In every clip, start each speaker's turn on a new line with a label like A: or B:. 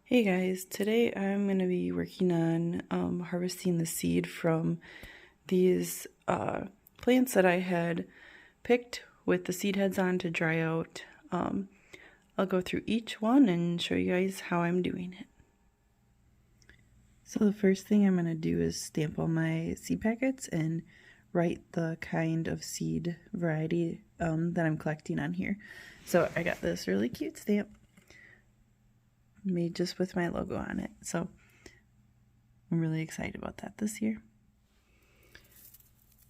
A: Hey guys, today I'm going to be working on harvesting the seed from these plants that I had picked with the seed heads on to dry out. I'll go through each one and show you guys how I'm doing it. So the first thing I'm going to do is stamp all my seed packets and write the kind of seed variety that I'm collecting on here. So I got this really cute stamp made just with my logo on it. So I'm really excited about that this year.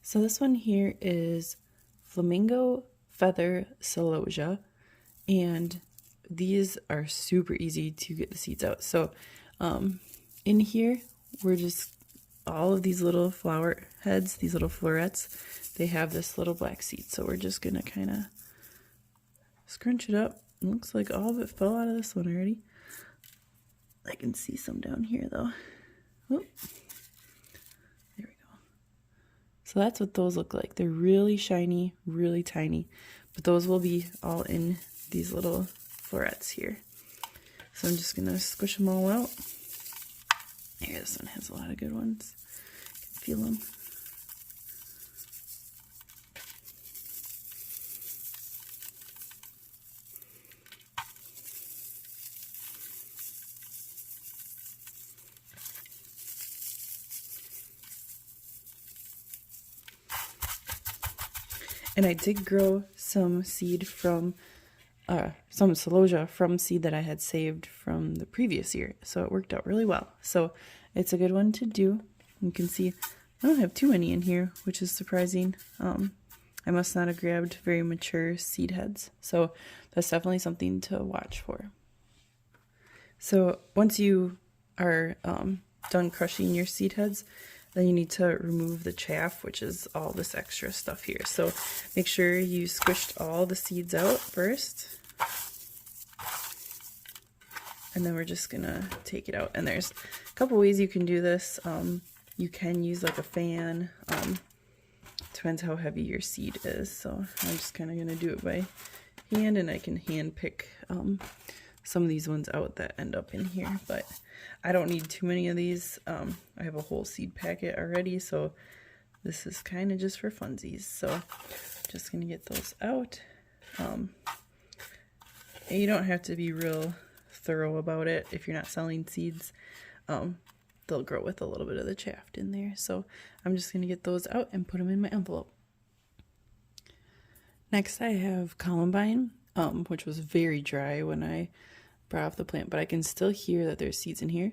A: So this one here is Flamingo Feather Celosia, and these are super easy to get the seeds out. So in here, we're just all of these little flower heads, these little florets, they have this little black seed. So we're just gonna kind of scrunch it up. It looks like all of it fell out of this one already. I can see some down here though. Oh, there we go. So that's what those look like. They're really shiny, really tiny, but those will be all in these little florets here. So I'm just gonna squish them all out. Here, this one has a lot of good ones. You can feel them. And I did grow some seed from, some Celosia from seed that I had saved from the previous year. So it worked out really well. So it's a good one to do. You can see I don't have too many in here, which is surprising. I must not have grabbed very mature seed heads. So that's definitely something to watch for. So once you are done crushing your seed heads, then you need to remove the chaff, which is all this extra stuff here. So make sure you squished all the seeds out first. And then we're just gonna take it out. And there's a couple ways you can do this. You can use like a fan. Depends how heavy your seed is. So I'm just kind of gonna do it by hand, and I can hand pick some of these ones out that end up in here, but I don't need too many of these. I have a whole seed packet already, so this is kind of just for funsies. So just gonna get those out. And you don't have to be real thorough about it if you're not selling seeds. They'll grow with a little bit of the chaff in there. So I'm just gonna get those out and put them in my envelope. Next I have Colombine, which was very dry when I brought off the plant, but I can still hear that there's seeds in here.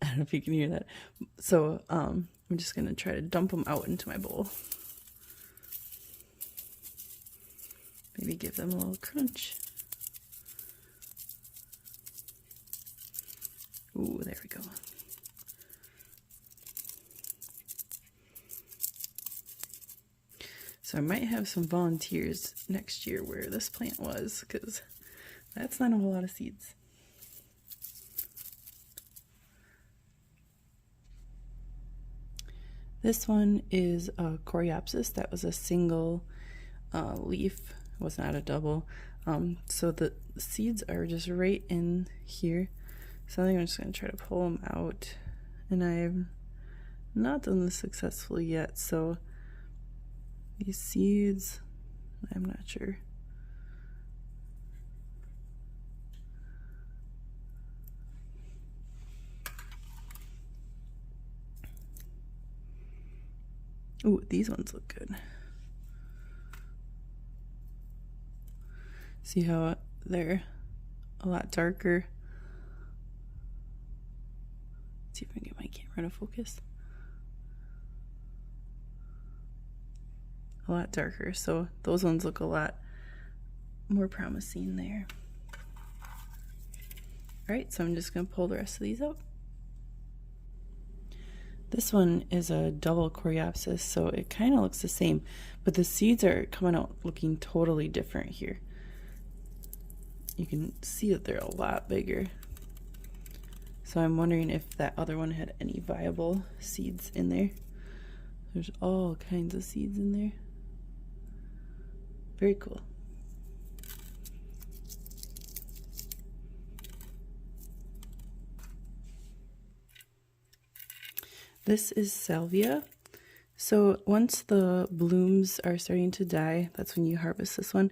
A: I don't know if you can hear that. So I'm just gonna try to dump them out into my bowl. Maybe give them a little crunch. Ooh, there we go. So I might have some volunteers next year where this plant was, because that's not a whole lot of seeds. This one is a Coreopsis. That was a single leaf. It was not a double. So the seeds are just right in here. So I think I'm just going to try to pull them out. And I've not done this successfully yet. So these seeds, I'm not sure. Ooh, these ones look good. See how they're a lot darker? Let's see if I can get my camera to focus. A lot darker, so those ones look a lot more promising there. Alright, so I'm just going to pull the rest of these out. This one is a double Coreopsis, so it kind of looks the same, but the seeds are coming out looking totally different here. You can see that they're a lot bigger. So I'm wondering if that other one had any viable seeds in there. There's all kinds of seeds in there. Very cool. This is Salvia. So once the blooms are starting to die, that's when you harvest this one.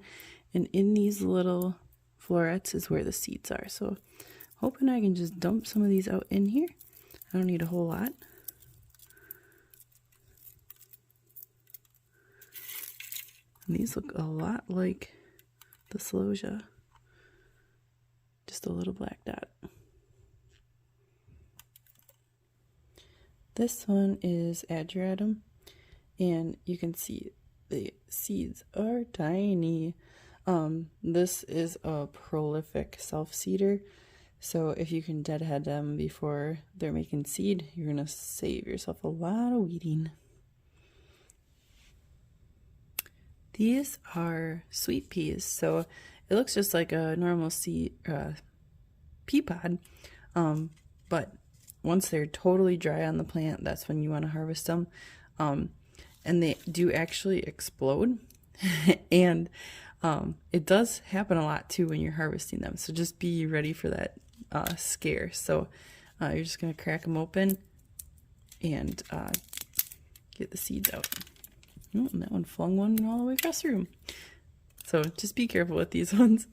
A: And in these little florets is where the seeds are. So hoping I can just dump some of these out in here. I don't need a whole lot. And these look a lot like the Celosia. Just a little black dot. This one is Ageratum. And you can see the seeds are tiny. This is a prolific self-seeder. So if you can deadhead them before they're making seed, you're going to save yourself a lot of weeding. These are sweet peas. So it looks just like a normal pea pod. But once they're totally dry on the plant, that's when you want to harvest them. And they do actually explode. And it does happen a lot too when you're harvesting them. So just be ready for that scare. So you're just going to crack them open and get the seeds out. Oh, and that one flung one all the way across the room. So just be careful with these ones.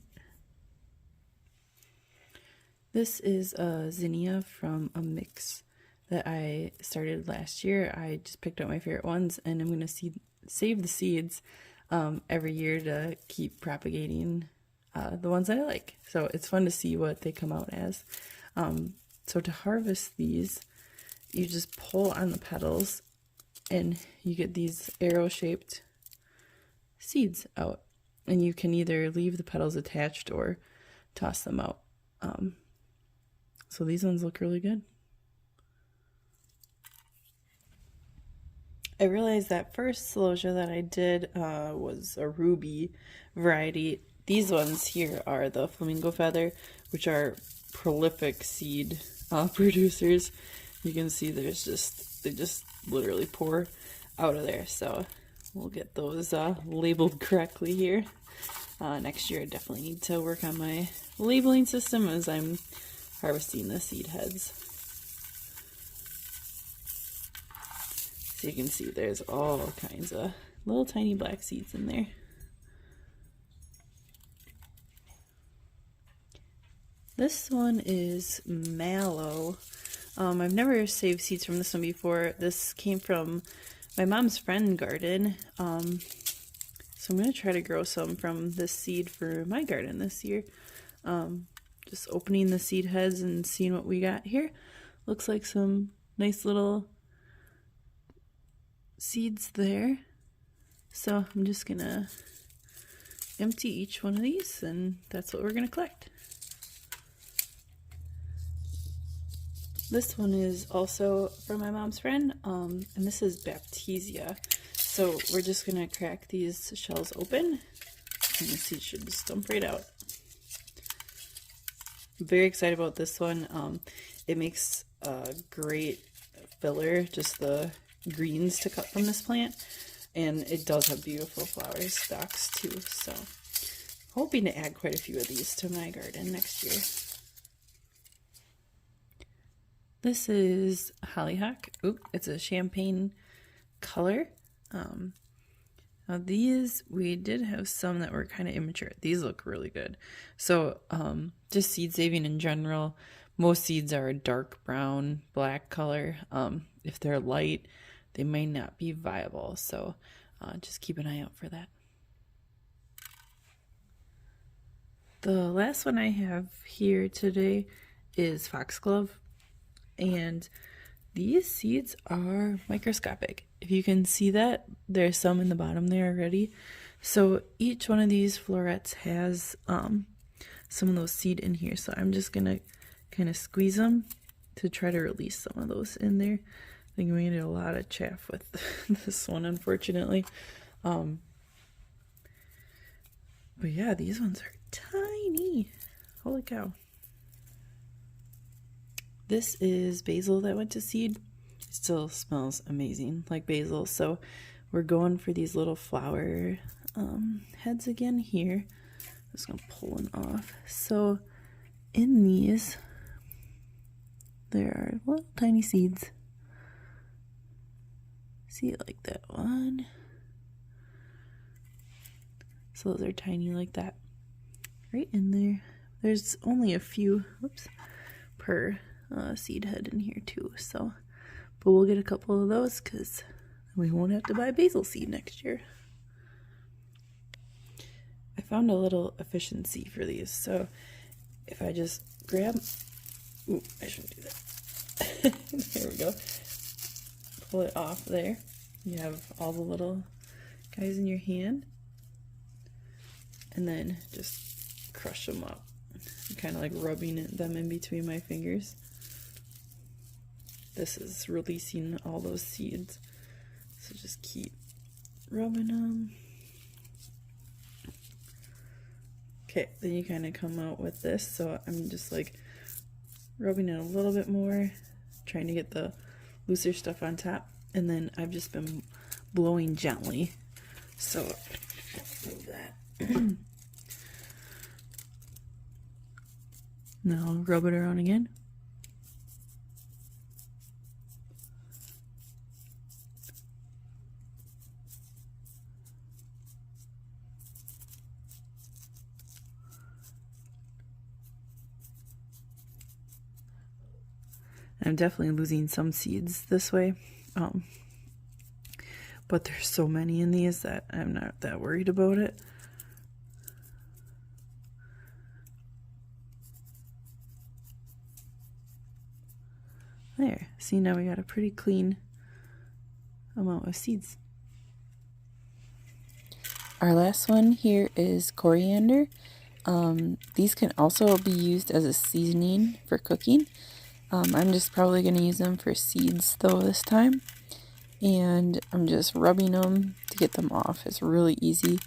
A: This is a Zinnia from a mix that I started last year. I just picked out my favorite ones, and I'm going to save the seeds every year to keep propagating the ones that I like. So it's fun to see what they come out as. So to harvest these, you just pull on the petals and you get these arrow-shaped seeds out. And you can either leave the petals attached or toss them out. So these ones look really good. I realized that first Celosia that I did was a ruby variety. These ones here are the flamingo feather, which are prolific seed producers. You can see they just literally pour out of there. So we'll get those labeled correctly here. Next year I definitely need to work on my labeling system as I'm harvesting the seed heads. So you can see there's all kinds of little tiny black seeds in there. This one is Mallow. I've never saved seeds from this one before. This came from my mom's friend garden. So I'm going to try to grow some from this seed for my garden this year. Just opening the seed heads and seeing what we got here. Looks like some nice little seeds there. So I'm just going to empty each one of these, and that's what we're going to collect. This one is also from my mom's friend, and this is Baptisia. So we're just going to crack these shells open, and the seeds should just dump right out. I'm very excited about this one. It makes a great filler, just the greens to cut from this plant, and it does have beautiful flower stalks too. So hoping to add quite a few of these to my garden next year. This is Hollyhock. Oop, it's a champagne color. Now these, we did have some that were kind of immature. These look really good. So just seed saving in general, most seeds are a dark brown, black color. If they're light, they may not be viable. So just keep an eye out for that. The last one I have here today is Foxglove. And these seeds are microscopic. If you can see that, there's some in the bottom there already. So each one of these florets has some of those seed in here. So I'm just going to kind of squeeze them to try to release some of those in there. I think we made a lot of chaff with this one, unfortunately. But yeah, these ones are tiny. Holy cow. This is basil that went to seed. It still smells amazing, like basil. So we're going for these little flower heads again here. I'm just going to pull one off. So in these, there are little tiny seeds. See, like that one. So those are tiny like that. Right in there. There's only a few, oops, per seed head in here too. So, but we'll get a couple of those because we won't have to buy basil seed next year. I found a little efficiency for these. So if I just grab, ooh, I shouldn't do that. There we go. Pull it off there. You have all the little guys in your hand. And then just crush them up. I'm kind of like rubbing them in between my fingers. This is releasing all those seeds. So just keep rubbing them. Okay, then you kind of come out with this. So I'm just like rubbing it a little bit more, trying to get the looser stuff on top. And then I've just been blowing gently. So move that. Now I'll rub it around again. I'm definitely losing some seeds this way. But there's so many in these that I'm not that worried about it. There, see, now we got a pretty clean amount of seeds. Our last one here is coriander. These can also be used as a seasoning for cooking. I'm just probably going to use them for seeds though this time. And I'm just rubbing them to get them off. It's really easy.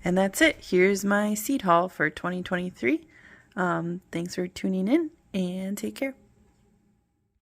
A: And that's it. Here's my seed haul for 2023. Thanks for tuning in and take care.